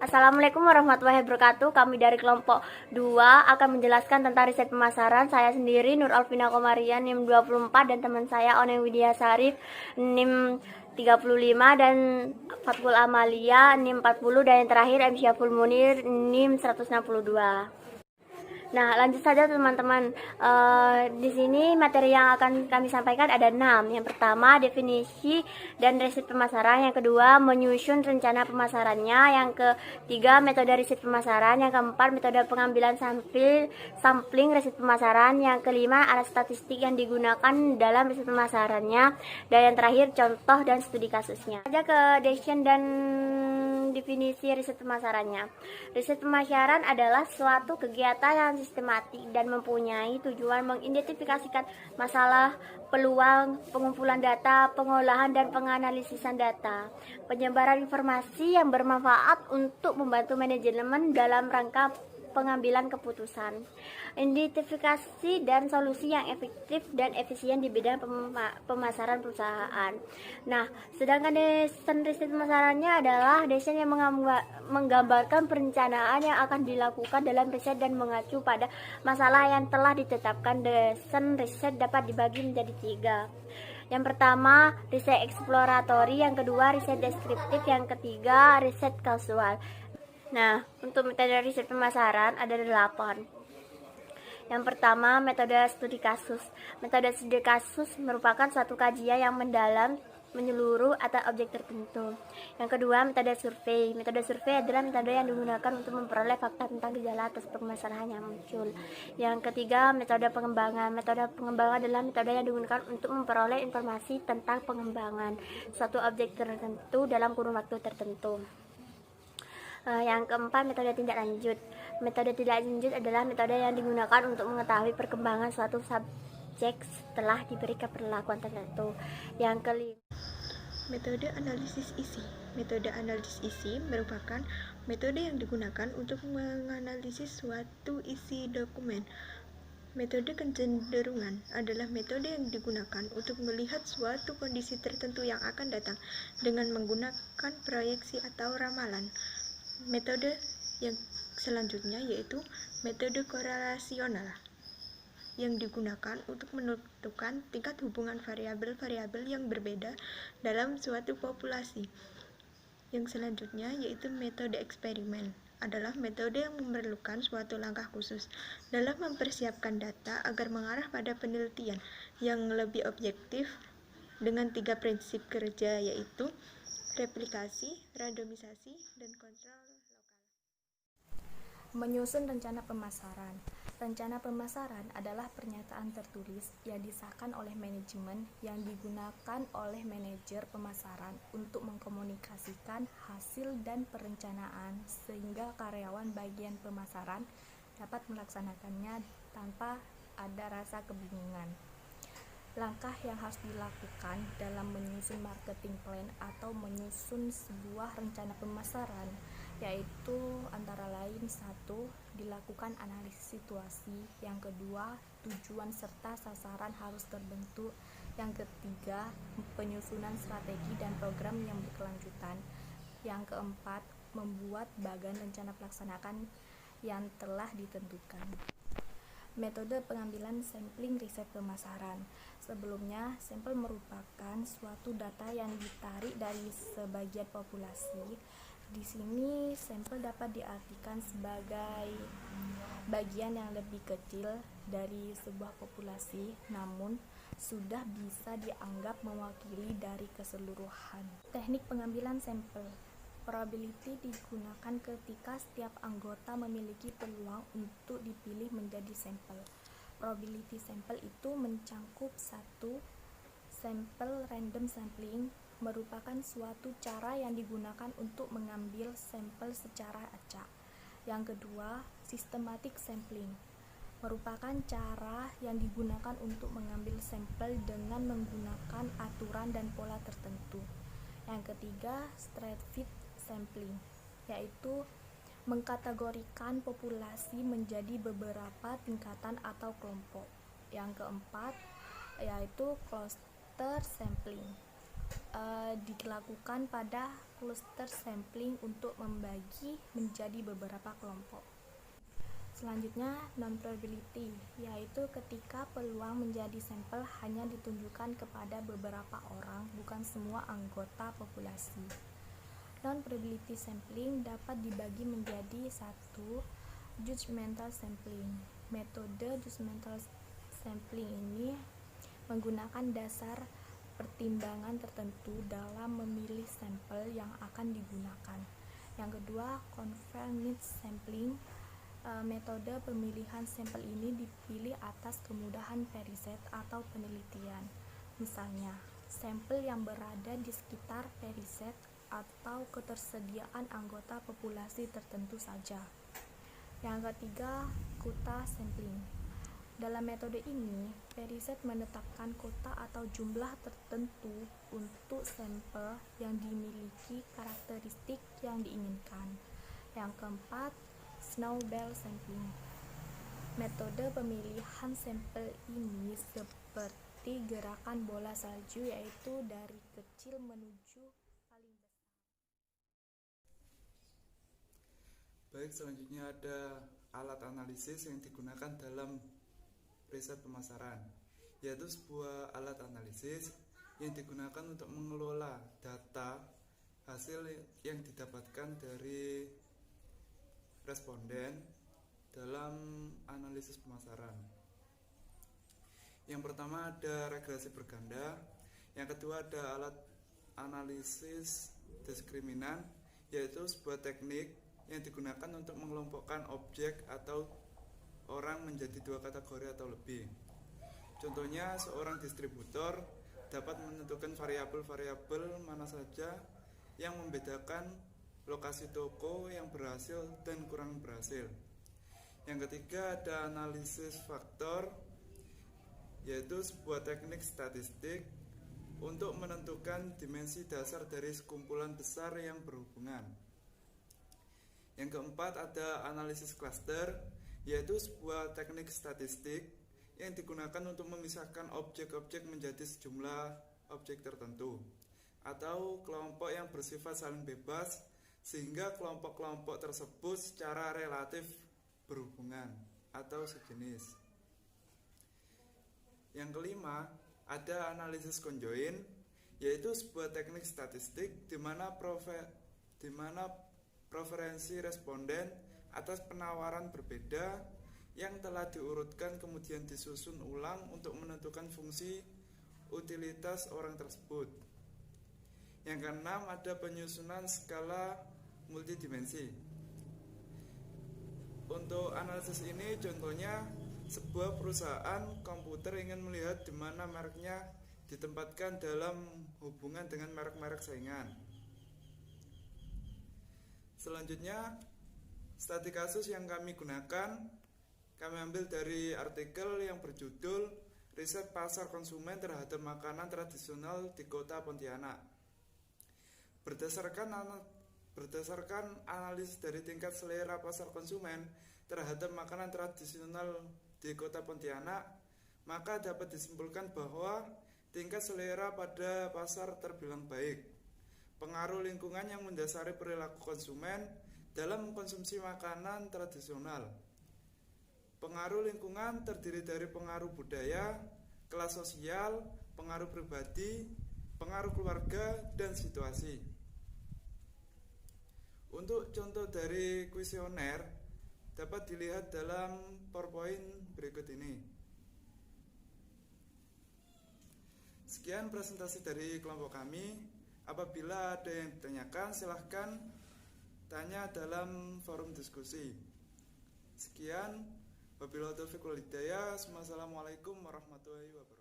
Assalamualaikum warahmatullahi wabarakatuh. Kami dari kelompok 2 akan menjelaskan tentang riset pemasaran. Saya sendiri Nur Alvina Komarian NIM 24 dan teman saya One Widya Sarif NIM 35 dan Fatkul Amalia NIM 40 dan yang terakhir M Syaful Munir NIM 162. Nah, lanjut saja teman-teman. Di sini materi yang akan kami sampaikan ada 6. Yang pertama, definisi dan riset pemasaran. Yang kedua, menyusun rencana pemasarannya. Yang ketiga, metode riset pemasaran. Yang keempat, metode pengambilan sampling riset pemasaran. Yang kelima, alat statistik yang digunakan dalam riset pemasarannya. Dan yang terakhir, contoh dan studi kasusnya. Saja ke definition dan definisi riset pemasarannya. Riset pemasaran adalah suatu kegiatan yang sistematik dan mempunyai tujuan mengidentifikasikan masalah, peluang, pengumpulan data, pengolahan dan penganalisisan data, penyebaran informasi yang bermanfaat untuk membantu manajemen dalam rangka pengambilan keputusan, identifikasi dan solusi yang efektif dan efisien di bidang pemasaran perusahaan. Nah, sedangkan desain riset pemasarannya adalah desain yang menggambarkan perencanaan yang akan dilakukan dalam riset dan mengacu pada masalah yang telah ditetapkan. Desain riset dapat dibagi menjadi 3. Yang pertama, riset eksploratory, yang kedua, riset deskriptif, yang ketiga, riset kausal. Nah, untuk metode riset pemasaran ada 8. Yang pertama, metode studi kasus. Metode studi kasus merupakan suatu kajian yang mendalam, menyeluruh atas objek tertentu. Yang kedua, metode survei. Metode survei adalah metode yang digunakan untuk memperoleh fakta tentang gejala atas permasalahan yang muncul. Yang ketiga, metode pengembangan. Metode pengembangan adalah metode yang digunakan untuk memperoleh informasi tentang pengembangan suatu objek tertentu dalam kurun waktu tertentu. Yang keempat, metode tindak lanjut. Metode tindak lanjut adalah metode yang digunakan untuk mengetahui perkembangan suatu subjek setelah diberi perlakuan tertentu. Yang kelima, metode analisis isi. Metode analisis isi merupakan metode yang digunakan untuk menganalisis suatu isi dokumen. Metode kecenderungan adalah metode yang digunakan untuk melihat suatu kondisi tertentu yang akan datang dengan menggunakan proyeksi atau ramalan. Metode yang selanjutnya yaitu metode korelasional yang digunakan untuk menentukan tingkat hubungan variabel-variabel yang berbeda dalam suatu populasi. Yang selanjutnya yaitu metode eksperimen adalah metode yang memerlukan suatu langkah khusus dalam mempersiapkan data agar mengarah pada penelitian yang lebih objektif dengan 3 prinsip kerja yaitu replikasi, randomisasi, dan kontrol lokal. Menyusun rencana pemasaran. Rencana pemasaran adalah pernyataan tertulis yang disahkan oleh manajemen yang digunakan oleh manajer pemasaran untuk mengkomunikasikan hasil dan perencanaan sehingga karyawan bagian pemasaran dapat melaksanakannya tanpa ada rasa kebingungan. Langkah yang harus dilakukan dalam menyusun marketing plan atau menyusun sebuah rencana pemasaran yaitu antara lain 1. Dilakukan analisis situasi. Yang kedua, tujuan serta sasaran harus terbentuk. Yang ketiga, penyusunan strategi dan program yang berkelanjutan. Yang keempat, membuat bagan rencana pelaksanaan yang telah ditentukan. Metode pengambilan sampling riset pemasaran. Sebelumnya, sampel merupakan suatu data yang ditarik dari sebagian populasi. Di sini, sampel dapat diartikan sebagai bagian yang lebih kecil dari sebuah populasi, namun sudah bisa dianggap mewakili dari keseluruhan. Teknik pengambilan sampel. Probability digunakan ketika setiap anggota memiliki peluang untuk dipilih menjadi sampel. Probability sampel itu mencangkup 1. Sampel random sampling merupakan suatu cara yang digunakan untuk mengambil sampel secara acak. Yang kedua, systematic sampling merupakan cara yang digunakan untuk mengambil sampel dengan menggunakan aturan dan pola tertentu. Yang ketiga, stratified sampling, yaitu mengkategorikan populasi menjadi beberapa tingkatan atau kelompok. Yang keempat, yaitu cluster sampling, dilakukan pada cluster sampling untuk membagi menjadi beberapa kelompok. Selanjutnya, non-probability, yaitu ketika peluang menjadi sampel hanya ditunjukkan kepada beberapa orang, bukan semua anggota populasi. Non-probability sampling dapat dibagi menjadi 1. Judgmental sampling. Metode judgmental sampling ini menggunakan dasar pertimbangan tertentu dalam memilih sampel yang akan digunakan. Yang kedua, convenience sampling. Metode pemilihan sampel ini dipilih atas kemudahan periset atau penelitian. Misalnya, sampel yang berada di sekitar periset atau ketersediaan anggota populasi tertentu saja. Yang ketiga, quota sampling. Dalam metode ini, periset menetapkan kota atau jumlah tertentu untuk sampel yang dimiliki karakteristik yang diinginkan. Yang keempat, snowball sampling. Metode pemilihan sampel ini seperti gerakan bola salju, yaitu dari kecil menuju paling besar. Baik, selanjutnya ada alat analisis yang digunakan dalam riset pemasaran, yaitu sebuah alat analisis yang digunakan untuk mengelola data hasil yang didapatkan dari responden dalam analisis pemasaran. Yang pertama ada regresi berganda, yang kedua ada alat analisis diskriminan, yaitu sebuah teknik yang digunakan untuk mengelompokkan objek atau orang menjadi dua kategori atau lebih. Contohnya, seorang distributor dapat menentukan variabel-variabel mana saja yang membedakan lokasi toko yang berhasil dan kurang berhasil. Yang ketiga ada analisis faktor, yaitu sebuah teknik statistik untuk menentukan dimensi dasar dari sekumpulan besar yang berhubungan. Yang keempat ada analisis cluster, yaitu sebuah teknik statistik yang digunakan untuk memisahkan objek-objek menjadi sejumlah objek tertentu atau kelompok yang bersifat saling bebas, sehingga kelompok-kelompok tersebut secara relatif berhubungan atau sejenis. Yang kelima, ada analisis conjoint, yaitu sebuah teknik statistik di mana preferensi responden atas penawaran berbeda yang telah diurutkan kemudian disusun ulang untuk menentukan fungsi utilitas orang tersebut. Yang keenam ada penyusunan skala multidimensi. Untuk analisis ini contohnya sebuah perusahaan komputer ingin melihat di mana mereknya ditempatkan dalam hubungan dengan merek-merek saingan. Selanjutnya, studi kasus yang kami gunakan, kami ambil dari artikel yang berjudul Riset Pasar Konsumen Terhadap Makanan Tradisional di Kota Pontianak. Berdasarkan analisis dari tingkat selera pasar konsumen terhadap makanan tradisional di Kota Pontianak, maka dapat disimpulkan bahwa tingkat selera pada pasar terbilang baik. Pengaruh lingkungan yang mendasari perilaku konsumen dalam mengkonsumsi makanan tradisional. Pengaruh lingkungan terdiri dari pengaruh budaya, kelas sosial, pengaruh pribadi, pengaruh keluarga, dan situasi. Untuk contoh dari kuesioner dapat dilihat dalam PowerPoint berikut ini. Sekian presentasi dari kelompok kami. Apabila ada yang ditanyakan, silahkan tanya dalam forum diskusi. Sekian, wabillahi taufiq wal hidayah. Wassalamualaikum warahmatullahi wabarakatuh.